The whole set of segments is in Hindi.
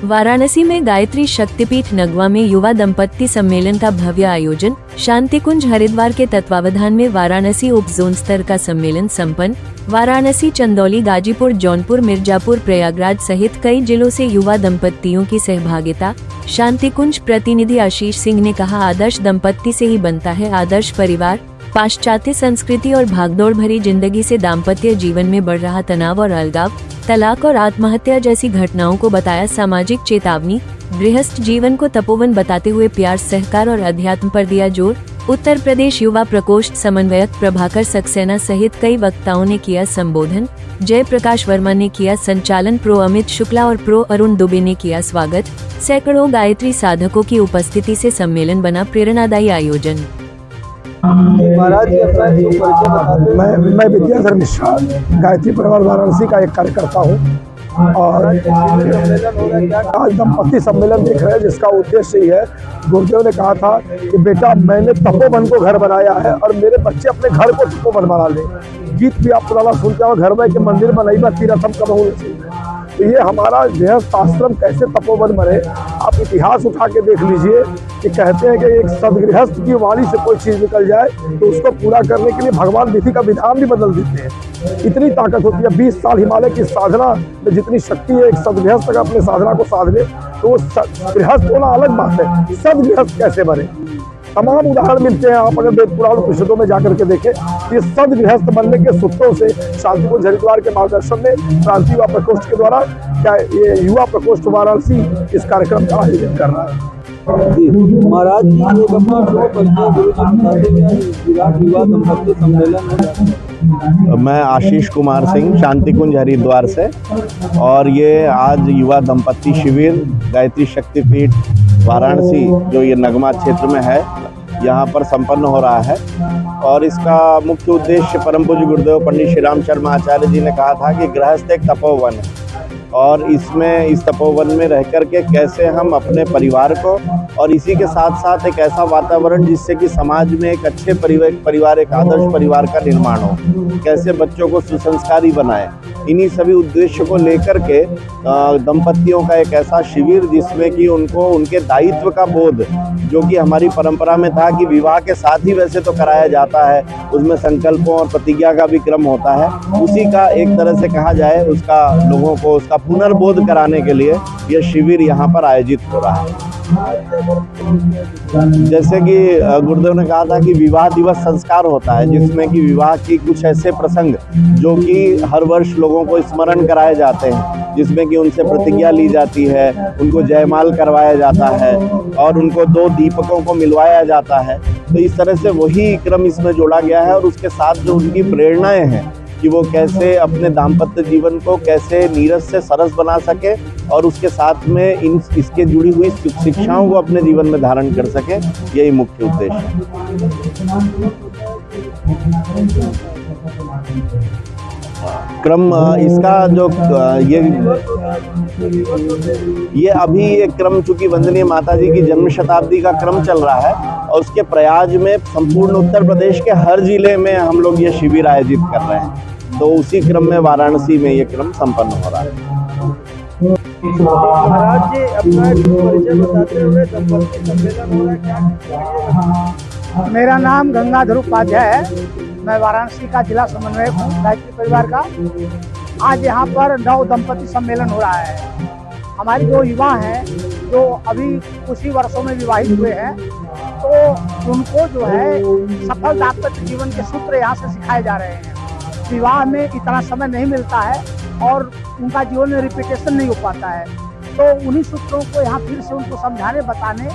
वाराणसी में गायत्री शक्तिपीठ नगवा में युवा दंपत्ति सम्मेलन का भव्य आयोजन। शांतिकुंज हरिद्वार के तत्वावधान में वाराणसी उप जोन स्तर का सम्मेलन संपन्न। वाराणसी, चंदौली, गाजीपुर, जौनपुर, मिर्जापुर, प्रयागराज सहित कई जिलों से युवा दंपत्तियों की सहभागिता। शांतिकुंज प्रतिनिधि आशीष सिंह ने कहा, आदर्श दंपत्ति से ही बनता है आदर्श परिवार। पाश्चात्य संस्कृति और भागदौड़ भरी जिंदगी से दाम्पत्य जीवन में बढ़ रहा तनाव और अलगाव, तलाक और आत्महत्या जैसी घटनाओं को बताया सामाजिक चेतावनी। गृहस्थ जीवन को तपोवन बताते हुए प्यार, सहकार और अध्यात्म पर दिया जोर। उत्तर प्रदेश युवा प्रकोष्ठ समन्वयक प्रभाकर सक्सेना सहित कई वक्ताओं ने किया संबोधन। जय प्रकाश वर्मा ने किया संचालन, प्रो अमित शुक्ला और प्रो अरुण दुबे ने किया स्वागत। सैकड़ों गायत्री साधकों की उपस्थिति से सम्मेलन बना प्रेरणादायी आयोजन। महाराज मैं विद्याधर मिश्रा, गायत्री परिवार वाराणसी का एक कार्यकर्ता हूँ और आज दंपत्ति सम्मेलन देख रहे हैं, जिसका उद्देश्य ही है। गुरुदेव ने कहा था कि बेटा, मैंने तपोवन को घर बनाया है और मेरे बच्चे अपने घर को तपोवन बना ले। गीत भी आप पुराना सुनते हो, घर में के मंदिर बनाई तीरथम कबहू। तो ये हमारा गृहस्थ आश्रम कैसे तपोवन बने, आप इतिहास उठा के देख लीजिए कि कहते हैं कि एक सदगृहस्थ की वाणी से कोई चीज़ निकल जाए तो उसको पूरा करने के लिए भगवान विधि का विधान भी बदल देते हैं। इतनी ताकत होती है। 20 साल हिमालय की साधना में जितनी शक्ति है एक सदगृहस्थ का अपने साधना को साधने, तो वो गृहस्थ होना अलग बात है, सदगृहस्थ कैसे बने। तमाम उदाहरण मिलते हैं, आप अगर वेद पुराण उपनिषदों में जाकर के देखें, ये सदगृहस्थ बनने के सूत्रों से शांतिकुंज हरिद्वार के मार्गदर्शन में क्रांति युवा प्रकोष्ठ के द्वारा क्या ये युवा प्रकोष्ठ वाराणसी इस कार्यक्रम का आयोजन कर रहा है। महाराज जी, एक अपना विराट युवा दंपत्ति सम्मेलन। मैं आशीष कुमार सिंह, शांतिकुंज हरिद्वार से, और ये आज युवा दंपत्ति शिविर गायत्री शक्तिपीठ वाराणसी जो ये नगमा क्षेत्र में है, यहाँ पर संपन्न हो रहा है। और इसका मुख्य उद्देश्य परम पूज्य गुरुदेव पंडित श्री राम शर्मा आचार्य जी ने कहा था कि गृहस्थ एक तपोवन है और इसमें इस तपोवन में रह कर के कैसे हम अपने परिवार को और इसी के साथ साथ एक ऐसा वातावरण जिससे कि समाज में एक अच्छे परिवार एक आदर्श परिवार का निर्माण हो, कैसे बच्चों को सुसंस्कारी बनाए, इन्हीं सभी उद्देश्य को लेकर के दंपतियों का एक ऐसा शिविर जिसमें कि उनको उनके दायित्व का बोध, जो कि हमारी परंपरा में था कि विवाह के साथ ही वैसे तो कराया जाता है, उसमें संकल्पों और प्रतिज्ञा का भी क्रम होता है, उसी का एक तरह से कहा जाए उसका लोगों को उसका पुनर्बोध कराने के लिए यह शिविर यहाँ पर आयोजित हो रहा है। जैसे कि गुरुदेव ने कहा था कि विवाह दिवस संस्कार होता है, जिसमें कि विवाह की कुछ ऐसे प्रसंग जो कि हर वर्ष लोगों को स्मरण कराए जाते हैं, जिसमें कि उनसे प्रतिज्ञा ली जाती है, उनको जयमाल करवाया जाता है और उनको 2 दीपकों को मिलवाया जाता है। तो इस तरह से वही क्रम इसमें जोड़ा गया है और उसके साथ जो उनकी प्रेरणाएं हैं कि वो कैसे अपने दाम्पत्य जीवन को कैसे नीरस से सरस बना सके और उसके साथ में इसके जुड़ी हुई शिक्षाओं को अपने जीवन में धारण कर सके, यही मुख्य उद्देश्य है। क्रम इसका जो ये अभी एक क्रम, चूंकि वंदनीय माता जी की जन्म शताब्दी का क्रम चल रहा है और उसके प्रयाग में संपूर्ण उत्तर प्रदेश के हर जिले में हम लोग ये शिविर आयोजित कर रहे हैं, तो उसी क्रम में वाराणसी में ये क्रम संपन्न हो रहा है। महाराज जी, अपना परिचय बताते हुए दंपत्ति सम्मेलन हो रहा है, क्या? मेरा नाम गंगाधर उपाध्याय है, मैं वाराणसी का जिला समन्वयक हूँ गायत्री परिवार का। आज यहाँ पर नव दंपत्ति सम्मेलन हो रहा है। हमारे जो युवा हैं जो अभी कुछ ही वर्षों में विवाहित हुए हैं, तो उनको जो है सफल दाम्पत्य जीवन के सूत्र यहाँ से सिखाए जा रहे हैं। विवाह में इतना समय नहीं मिलता है और उनका जीवन में रिपीटेशन नहीं हो पाता है, तो उन्हीं सूत्रों को यहाँ फिर से उनको समझाने बताने।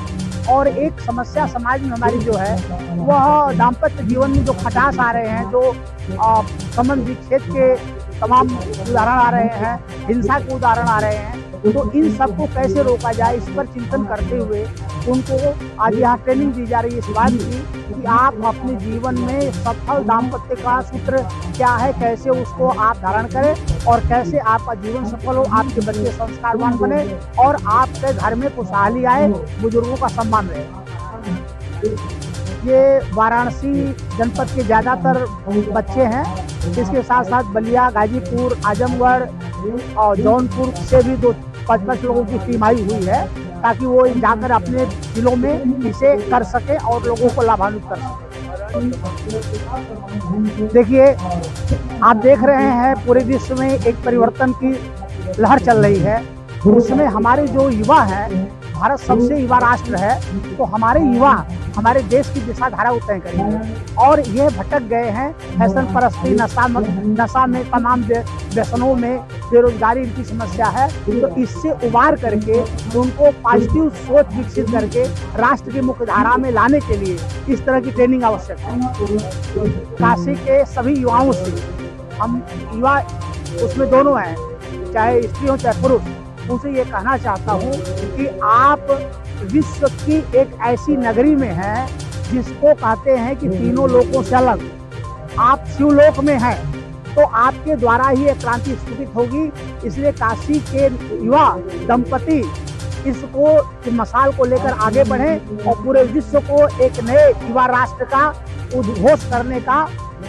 और एक समस्या समाज में हमारी जो है वह दाम्पत्य जीवन में जो खटास आ रहे हैं, जो संबंध विच्छेद के तमाम उदाहरण आ रहे हैं, हिंसा के उदाहरण आ रहे हैं, तो इन सबको कैसे रोका जाए, इस पर चिंतन करते हुए उनको आज यहाँ ट्रेनिंग दी जा रही है इस बात की कि आप अपने जीवन में सफल दाम्पत्य का सूत्र क्या है, कैसे उसको आप धारण करें और कैसे आपका जीवन सफल हो, आपके बच्चे संस्कारवान बने और आपके घर में खुशहाली आए, बुजुर्गों का सम्मान रहे। ये वाराणसी जनपद के ज़्यादातर बच्चे हैं, इसके साथ साथ बलिया, गाजीपुर, आजमगढ़ और जौनपुर से भी 2 5-5 लोगों की टीम आई हुई है, ताकि वो जाकर अपने जिलों में इसे कर सके और लोगों को लाभान्वित कर सके। देखिए, आप देख रहे हैं पूरे विश्व में एक परिवर्तन की लहर चल रही है। उसमें हमारे जो युवा हैं, भारत सबसे युवा राष्ट्र है, तो हमारे युवा हमारे देश की दिशा धारा को तय करेंगे। और ये भटक गए हैं फैशन परस्ती, नशा में, तमाम व्यसनों में, बेरोजगारी इनकी समस्या है। तो इससे उबार करके उनको पॉजिटिव सोच विकसित करके राष्ट्र की मुख्य धारा में लाने के लिए इस तरह की ट्रेनिंग आवश्यक है। काशी के सभी युवाओं से, हम युवा उसमें दोनों हैं, चाहे स्त्री हो चाहे पुरुष, उनसे ये कहना चाहता हूँ कि आप विश्व की एक ऐसी नगरी में हैं जिसको कहते हैं कि तीनों लोकों से अलग, आप शिवलोक में हैं, तो आपके द्वारा ही एक क्रांति स्थापित होगी। इसलिए काशी के युवा दंपति इसको मसाल को लेकर आगे बढ़ें और पूरे विश्व को एक नए युवा राष्ट्र का उद्घोष करने का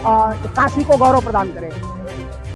काशी को गौरव प्रदान करें।